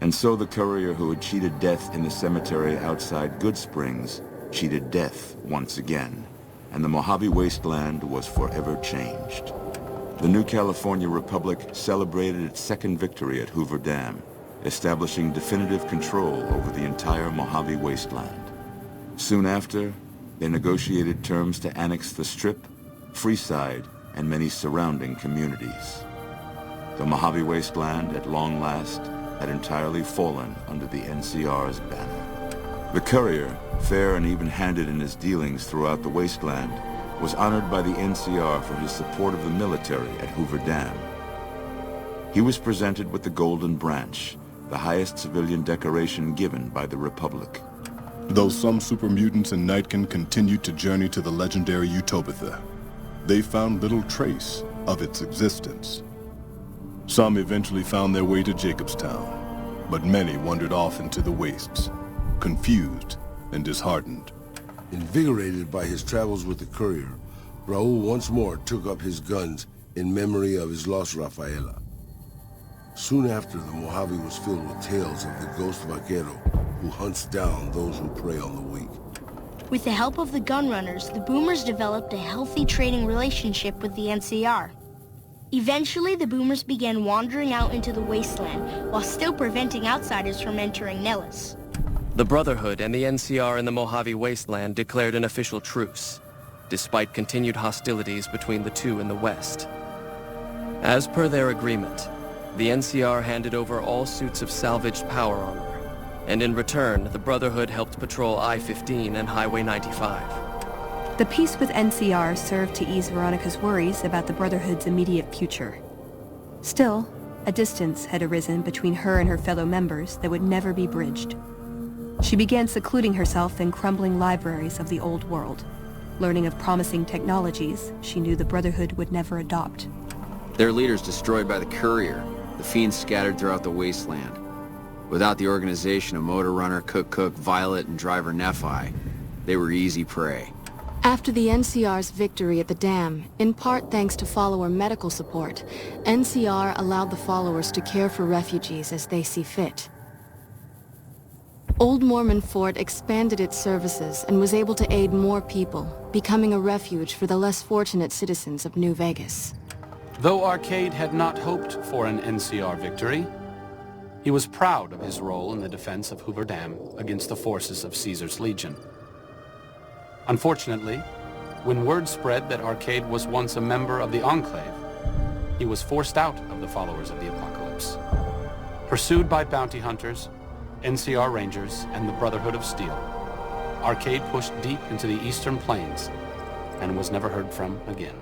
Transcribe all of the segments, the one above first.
And so the courier who had cheated death in the cemetery outside Goodsprings cheated death once again, and the Mojave Wasteland was forever changed. The new California Republic celebrated its second victory at Hoover Dam, establishing definitive control over the entire Mojave Wasteland. Soon after, they negotiated terms to annex the Strip, Freeside, and many surrounding communities. The Mojave Wasteland, at long last, had entirely fallen under the NCR's banner. The courier, fair and even-handed in his dealings throughout the wasteland, was honored by the NCR for his support of the military at Hoover Dam. He was presented with the Golden Branch, the highest civilian decoration given by the Republic. Though some super mutants in Nightkin continued to journey to the legendary Tabitha, they found little trace of its existence. Some eventually found their way to Jacobstown, but many wandered off into the wastes, confused and disheartened. Invigorated by his travels with the courier, Raul once more took up his guns in memory of his lost Rafaela. Soon after, the Mojave was filled with tales of the ghost vaquero who hunts down those who prey on the weak. With the help of the gunrunners, the Boomers developed a healthy trading relationship with the NCR. Eventually, the Boomers began wandering out into the wasteland while still preventing outsiders from entering Nellis. The Brotherhood and the NCR in the Mojave Wasteland declared an official truce, despite continued hostilities between the two in the west. As per their agreement, the NCR handed over all suits of salvaged power armor, and in return, the Brotherhood helped patrol I-15 and Highway 95. The peace with NCR served to ease Veronica's worries about the Brotherhood's immediate future. Still, a distance had arisen between her and her fellow members that would never be bridged. She began secluding herself in crumbling libraries of the old world, learning of promising technologies she knew the Brotherhood would never adopt. Their leaders destroyed by the courier, the Fiends scattered throughout the wasteland. Without the organization of Motor Runner, Cook, Violet, and Driver Nephi, they were easy prey. After the NCR's victory at the dam, in part thanks to follower medical support, NCR allowed the followers to care for refugees as they see fit. Old Mormon Fort expanded its services and was able to aid more people, becoming a refuge for the less fortunate citizens of New Vegas. Though Arcade had not hoped for an NCR victory, he was proud of his role in the defense of Hoover Dam against the forces of Caesar's Legion. Unfortunately, when word spread that Arcade was once a member of the Enclave, he was forced out of the Followers of the Apocalypse. Pursued by bounty hunters, NCR Rangers, and the Brotherhood of Steel, Arcade pushed deep into the eastern plains and was never heard from again.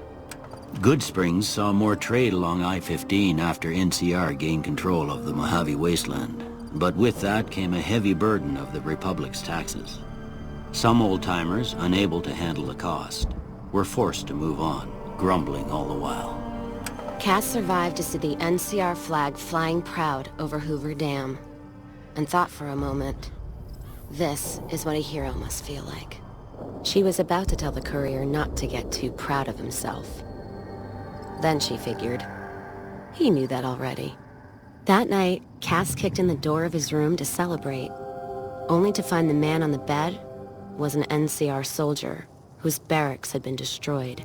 Goodsprings saw more trade along I-15 after NCR gained control of the Mojave Wasteland, but with that came a heavy burden of the Republic's taxes. Some old-timers, unable to handle the cost, were forced to move on, grumbling all the while. Cass survived to see the NCR flag flying proud over Hoover Dam, and thought for a moment, this is what a hero must feel like. She was about to tell the courier not to get too proud of himself. Then she figured, he knew that already. That night, Cass kicked in the door of his room to celebrate, only to find the man on the bed was an NCR soldier whose barracks had been destroyed.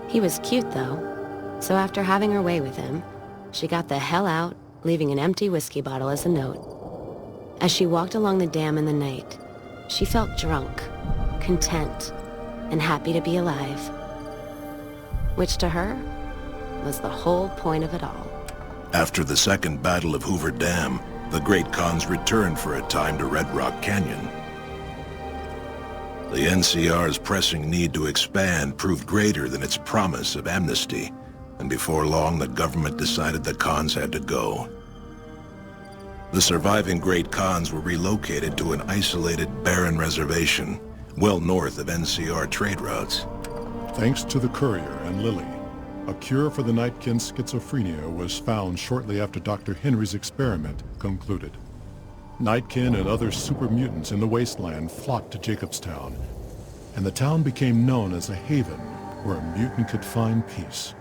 He was cute, though, so after having her way with him, she got the hell out, leaving an empty whiskey bottle as a note. As she walked along the dam in the night, she felt drunk, content, and happy to be alive. Which to her was the whole point of it all. After the Second Battle of Hoover Dam, the Great Khans returned for a time to Red Rock Canyon. The NCR's pressing need to expand proved greater than its promise of amnesty, and before long the government decided the Khans had to go. The surviving Great Khans were relocated to an isolated, barren reservation, well north of NCR trade routes. Thanks to the courier and Lilly, a cure for the Nightkin's schizophrenia was found shortly after Dr. Henry's experiment concluded. Nightkin and other super mutants in the wasteland flocked to Jacobstown, and the town became known as a haven where a mutant could find peace.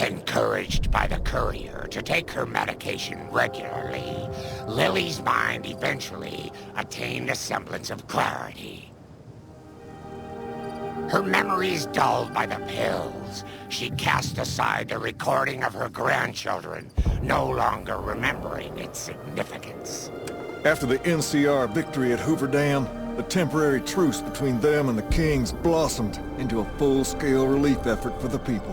Encouraged by the courier to take her medication regularly, Lilly's mind eventually attained a semblance of clarity. Her memories dulled by the pills, she cast aside the recording of her grandchildren, no longer remembering its significance. After the NCR victory at Hoover Dam, the temporary truce between them and the Kings blossomed into a full-scale relief effort for the people.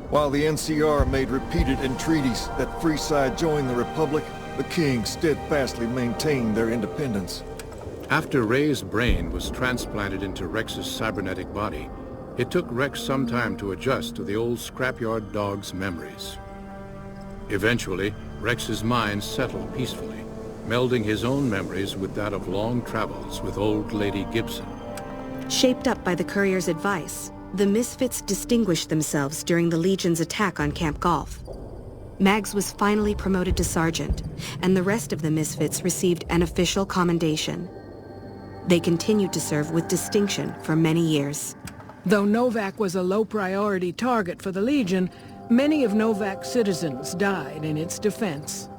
While the NCR made repeated entreaties that Freeside join the Republic, the Kings steadfastly maintained their independence. After Ray's brain was transplanted into Rex's cybernetic body, it took Rex some time to adjust to the old scrapyard dog's memories. Eventually, Rex's mind settled peacefully, melding his own memories with that of long travels with old Lady Gibson. Shaped up by the Courier's advice, the Misfits distinguished themselves during the Legion's attack on Camp Golf. Mags was finally promoted to sergeant, and the rest of the Misfits received an official commendation. They continued to serve with distinction for many years. Though Novac was a low-priority target for the Legion, many of Novac's citizens died in its defense.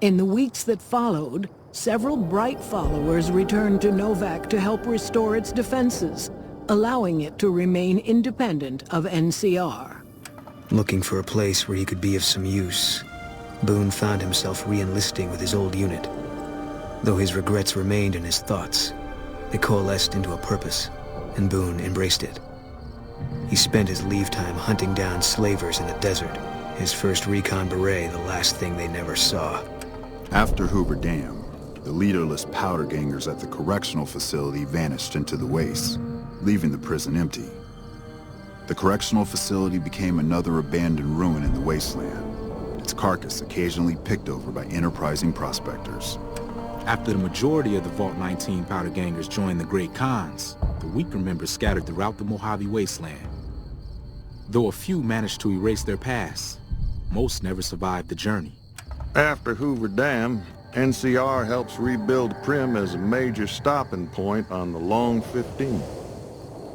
In the weeks that followed, several bright followers returned to Novac to help restore its defenses, allowing it to remain independent of NCR. Looking for a place where he could be of some use, Boone found himself re-enlisting with his old unit. Though his regrets remained in his thoughts, they coalesced into a purpose, and Boone embraced it. He spent his leave time hunting down slavers in the desert, his first recon beret the last thing they never saw. After Hoover Dam, the leaderless powder gangers at the correctional facility vanished into the wastes, leaving the prison empty. The correctional facility became another abandoned ruin in the wasteland, its carcass occasionally picked over by enterprising prospectors. After the majority of the Vault 19 powder gangers joined the Great Khans, the weaker members scattered throughout the Mojave Wasteland. Though a few managed to erase their past, most never survived the journey. After Hoover Dam, NCR helps rebuild Primm as a major stopping point on the Long 15.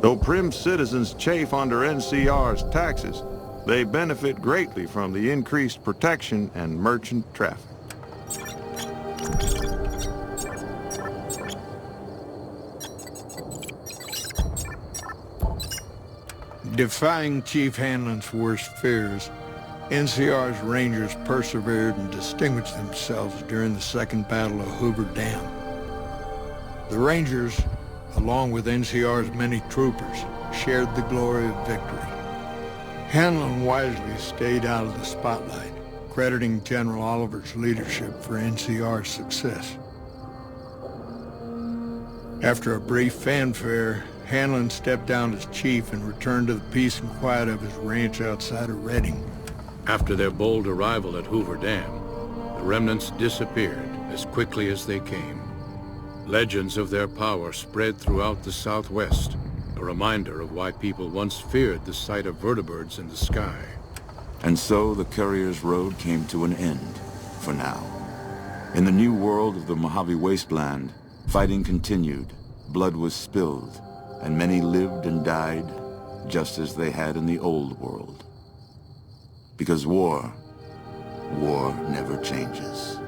Though Primm citizens chafe under NCR's taxes, they benefit greatly from the increased protection and merchant traffic. Defying Chief Hanlon's worst fears, NCR's Rangers persevered and distinguished themselves during the Second Battle of Hoover Dam. The Rangers, along with NCR's many troopers, shared the glory of victory. Hanlon wisely stayed out of the spotlight, crediting General Oliver's leadership for NCR's success. After a brief fanfare, Hanlon stepped down as chief and returned to the peace and quiet of his ranch outside of Redding. After their bold arrival at Hoover Dam, the Remnants disappeared as quickly as they came. Legends of their power spread throughout the Southwest, a reminder of why people once feared the sight of vertibirds in the sky. And so the Courier's road came to an end, for now. In the new world of the Mojave Wasteland, fighting continued, blood was spilled, and many lived and died just as they had in the old world. Because war never changes.